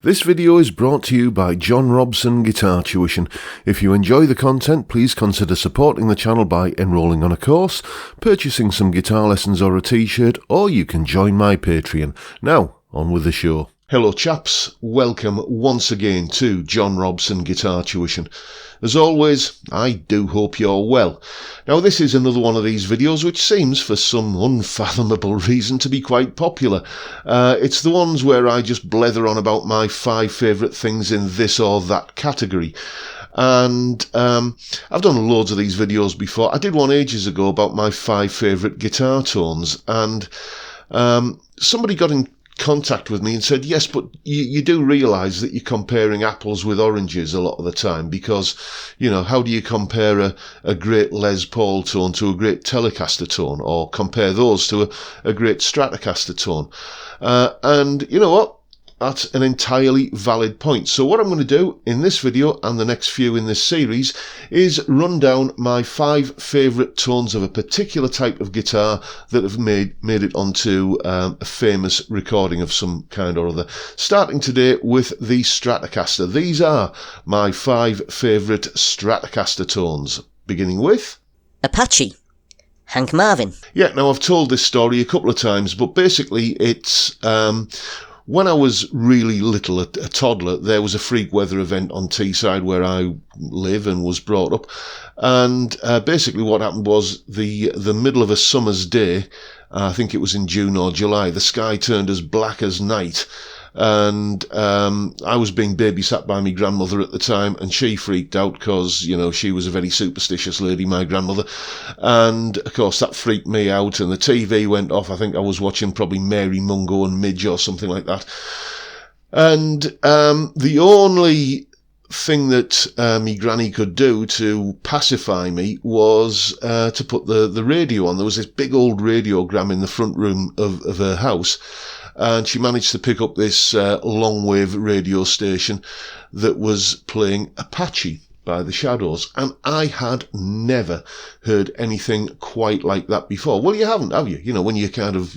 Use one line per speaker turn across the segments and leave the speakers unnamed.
This video is brought to you by John Robson Guitar Tuition. If you enjoy the content, please consider supporting the channel by enrolling on a course, purchasing some guitar lessons or a t-shirt, or you can join my Patreon. Now, on with the show. Hello chaps, welcome once again to John Robson Guitar Tuition. As always, I do hope you're well. Now this is another one of these videos which seems for some unfathomable reason to be quite popular. It's the ones where I just blether on about my 5 favourite things in this or that category. And I've done loads of these videos before. I did one ages ago about my 5 favourite guitar tones, and somebody got in contact with me and said, yes, but you do realise that you're comparing apples with oranges a lot of the time, because, you know, how do you compare a great Les Paul tone to a great Telecaster tone, or compare those to a great Stratocaster tone? And you know what? That's an entirely valid point. So what I'm going to do in this video and the next few in this series is run down my 5 favourite tones of a particular type of guitar that have made it onto a famous recording of some kind or other. Starting today with the Stratocaster. These are my 5 favourite Stratocaster tones. Beginning with
Apache, Hank Marvin.
Yeah, now I've told this story a couple of times, but basically it's when I was really little, a toddler, there was a freak weather event on Teesside where I live and was brought up. And basically what happened was the middle of a summer's day, I think it was in June or July, the sky turned as black as night. And I was being babysat by my grandmother at the time, and she freaked out because, you know, she was a very superstitious lady, my grandmother. And of course that freaked me out, and the TV went off. I think I was watching probably Mary Mungo and Midge or something like that. And the only thing that me granny could do to pacify me was to put the radio on. There was this big old radiogram in the front room of her house, and she managed to pick up this long-wave radio station that was playing Apache by the Shadows, and I had never heard anything quite like that before. Well, you haven't, have you? You know, when you're kind of,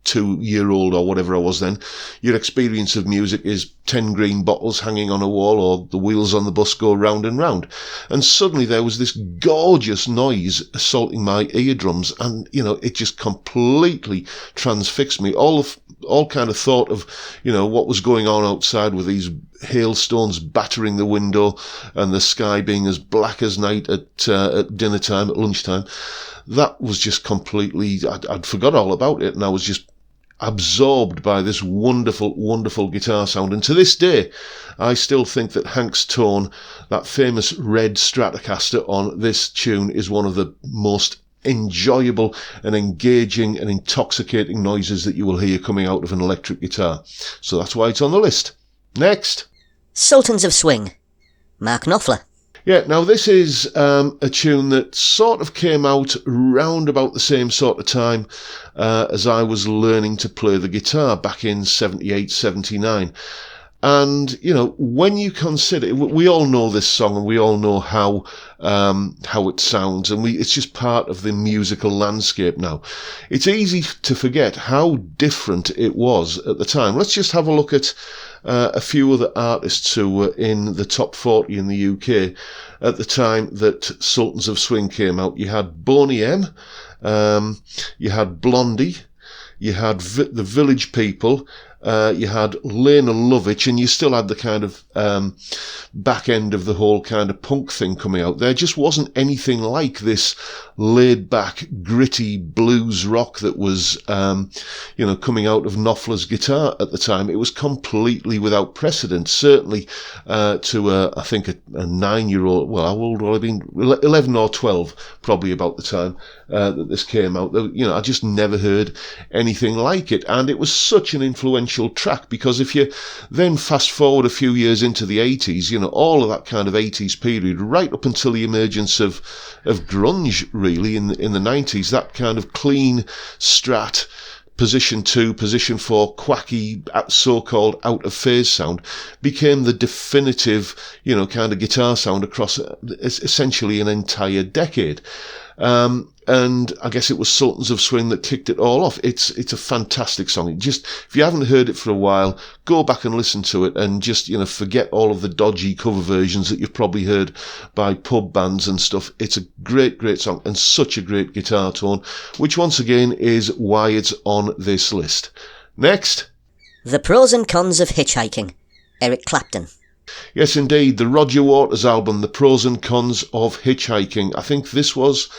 2-year-old or whatever I was then, your experience of music is 10 green bottles hanging on a wall, or the wheels on the bus go round and round. And suddenly there was this gorgeous noise assaulting my eardrums, and, it just completely transfixed me. All kind of thought of, what was going on outside with these hailstones battering the window and the sky being as black as night at dinner time, at lunchtime. That was just completely, I'd forgot all about it, and I was just absorbed by this wonderful, wonderful guitar sound. And to this day, I still think that Hank's tone, that famous red Stratocaster on this tune, is one of the most enjoyable and engaging and intoxicating noises that you will hear coming out of an electric guitar. So that's why it's on the list. Next,
Sultans of Swing, Mark Knopfler.
Yeah, now this is a tune that sort of came out round about the same sort of time as I was learning to play the guitar back in 78, 79. And, when you consider, we all know this song and we all know how it sounds, and it's just part of the musical landscape now. It's easy to forget how different it was at the time. Let's just have a look at a few other artists who were in the top 40 in the UK at the time that Sultans of Swing came out. You had Boney M, you had Blondie, you had the Village People, you had Lena Lovitch, and you still had the kind of back end of the whole kind of punk thing coming out. There just wasn't anything like this laid-back, gritty blues rock that was, coming out of Knopfler's guitar at the time. It was completely without precedent, certainly to, I think, a 9-year-old, well, how old would I have been? 11 or 12, probably about the time that this came out. I just never heard anything like it, and it was such an influential track, because if you then fast forward a few years into the 80s, all of that kind of 80s period, right up until the emergence of grunge, really, in the 90s, that kind of clean Strat, position 2, position 4, quacky, so-called out-of-phase sound became the definitive, kind of guitar sound across essentially an entire decade. And I guess it was Sultans of Swing that kicked it all off. It's a fantastic song. Just, if you haven't heard it for a while, go back and listen to it and just, forget all of the dodgy cover versions that you've probably heard by pub bands and stuff. It's a great, great song and such a great guitar tone, which once again is why it's on this list. Next.
The Pros and Cons of Hitchhiking, Eric Clapton.
Yes, indeed. The Roger Waters album, The Pros and Cons of Hitchhiking. I think this was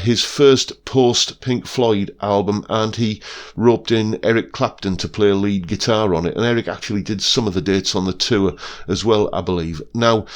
his first post-Pink Floyd album, and he roped in Eric Clapton to play lead guitar on it. And Eric actually did some of the dates on the tour as well, I believe. Now,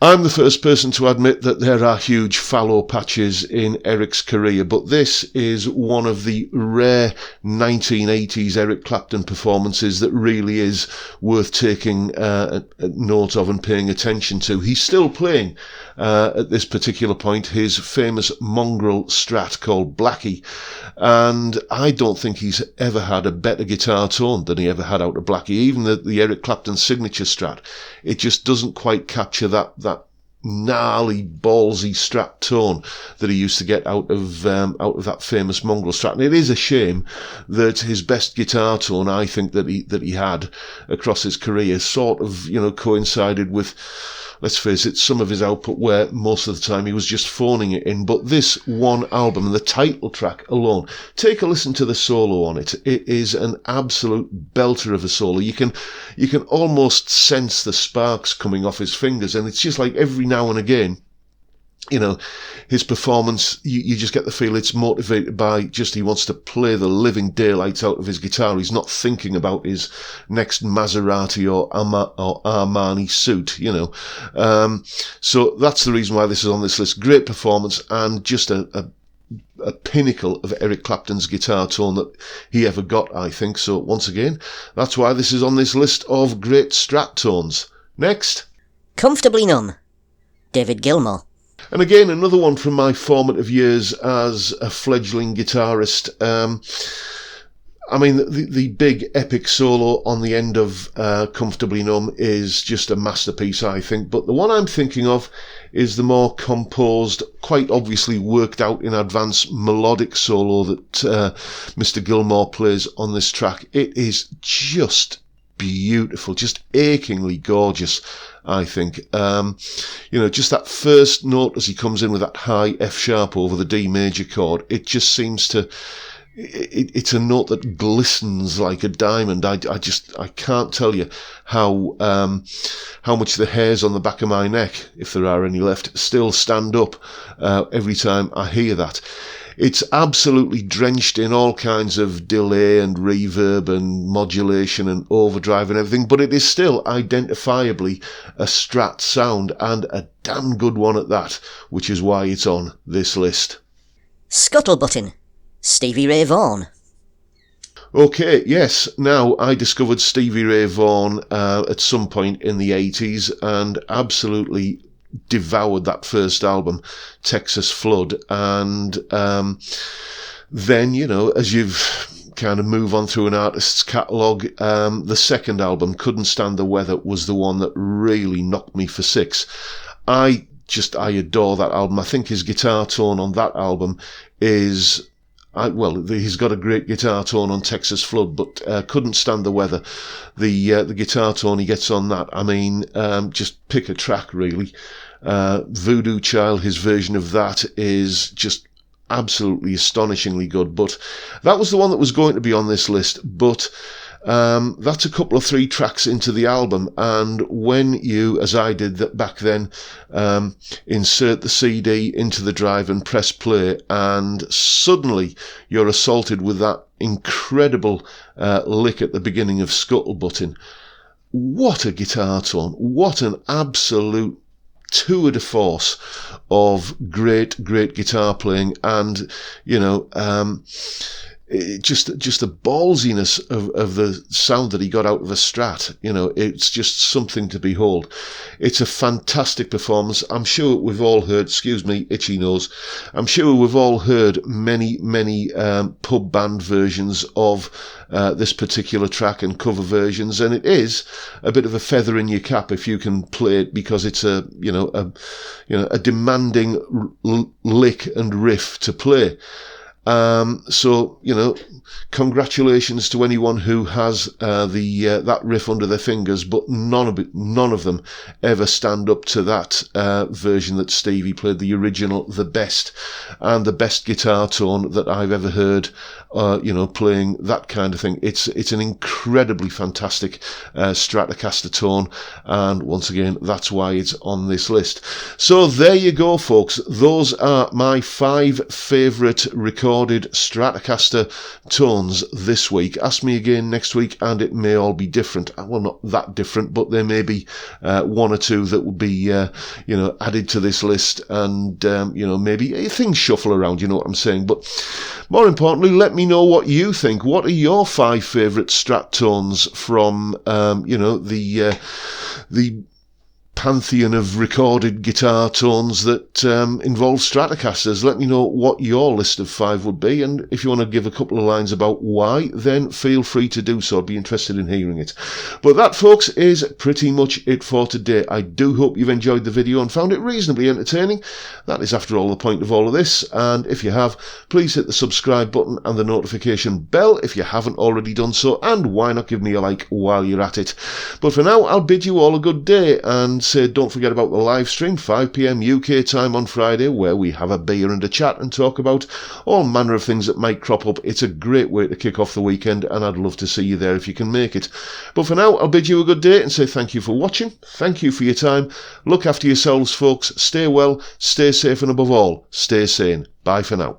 I'm the first person to admit that there are huge fallow patches in Eric's career, but this is one of the rare 1980s Eric Clapton performances that really is worth taking note of and paying attention to. He's still playing at this particular point his famous mongrel Strat called Blackie, and I don't think he's ever had a better guitar tone than he ever had out of Blackie. Even the Eric Clapton signature Strat, it just doesn't quite capture that gnarly, ballsy Strat tone that he used to get out of that famous mongrel Strat. And it is a shame that his best guitar tone, I think, that he had across his career sort of, coincided with, let's face it, some of his output where most of the time he was just phoning it in. But this one album, the title track alone, take a listen to the solo on it. It is an absolute belter of a solo. You can almost sense the sparks coming off his fingers, and it's just like every now and again, his performance, you just get the feel it's motivated by just he wants to play the living daylights out of his guitar. He's not thinking about his next Maserati or Armani suit, So that's the reason why this is on this list. Great performance and just a pinnacle of Eric Clapton's guitar tone that he ever got, I think. So once again, that's why this is on this list of great Strat tones. Next.
Comfortably Numb, David Gilmour.
And again, another one from my formative years as a fledgling guitarist. The big epic solo on the end of Comfortably Numb is just a masterpiece, I think. But the one I'm thinking of is the more composed, quite obviously worked out in advance melodic solo that Mr. Gilmour plays on this track. It is just beautiful, just achingly gorgeous, I think. Just that first note as he comes in with that high F sharp over the D major chord, it just seems to, it's a note that glistens like a diamond. I can't tell you how much the hairs on the back of my neck, if there are any left, still stand up every time I hear that. It's absolutely drenched in all kinds of delay and reverb and modulation and overdrive and everything, but it is still identifiably a Strat sound, and a damn good one at that, which is why it's on this list.
Scuttle Buttin, Stevie Ray Vaughan.
Okay, yes. Now, I discovered Stevie Ray Vaughan at some point in the 80s and absolutely devoured that first album, Texas Flood, and then, as you've kind of move on through an artist's catalogue, the second album, Couldn't Stand the Weather, was the one that really knocked me for six. I adore that album. I think his guitar tone on that album is, he's got a great guitar tone on Texas Flood, but Couldn't Stand the Weather, the guitar tone he gets on that, just pick a track, really. Voodoo Child, his version of that is just absolutely astonishingly good, but that was the one that was going to be on this list, but that's a couple of 3 tracks into the album, and when you, as I did that back then, insert the CD into the drive and press play, and suddenly you're assaulted with that incredible lick at the beginning of Scuttle Buttin. What a guitar tone, what an absolute tour de force of great guitar playing, and just the ballsiness of the sound that he got out of a Strat. You know, it's just something to behold. It's a fantastic performance. I'm sure we've all heard, excuse me, itchy nose, I'm sure we've all heard many pub band versions of this particular track and cover versions, and it is a bit of a feather in your cap if you can play it, because it's a demanding lick and riff to play. So, you know, congratulations to anyone who has that riff under their fingers, but none of them ever stand up to that version that Stevie played, the original, the best guitar tone that I've ever heard. You know, playing that kind of thing. It's an incredibly fantastic stratocaster tone, and once again, that's why it's on this list. So there you go, folks. Those are my 5 favourite recorded stratocaster tones this week. Ask me again next week, and it may all be different. Well, not that different, but there may be 1 or 2 that will be added to this list, and maybe things shuffle around. You know what I'm saying? But more importantly, let me know what you think. What are your 5 favourite Strat tones from, the pantheon of recorded guitar tones that involve Stratocasters? Let me know what your list of 5 would be, and if you want to give a couple of lines about why, then feel free to do so. I'd be interested in hearing it. But that, folks, is pretty much it for today. I do hope you've enjoyed the video and found it reasonably entertaining. That is, after all, the point of all of this, and if you have, please hit the subscribe button and the notification bell if you haven't already done so, and why not give me a like while you're at it. But for now, I'll bid you all a good day, and say don't forget about the live stream, 5 PM UK time on Friday, where we have a beer and a chat and talk about all manner of things that might crop up. It's a great way to kick off the weekend, and I'd love to see you there if you can make it. But for now, I'll bid you a good day and say thank you for watching. Thank you for your time. Look after yourselves, folks. Stay well, stay safe, and above all, stay sane. Bye for now.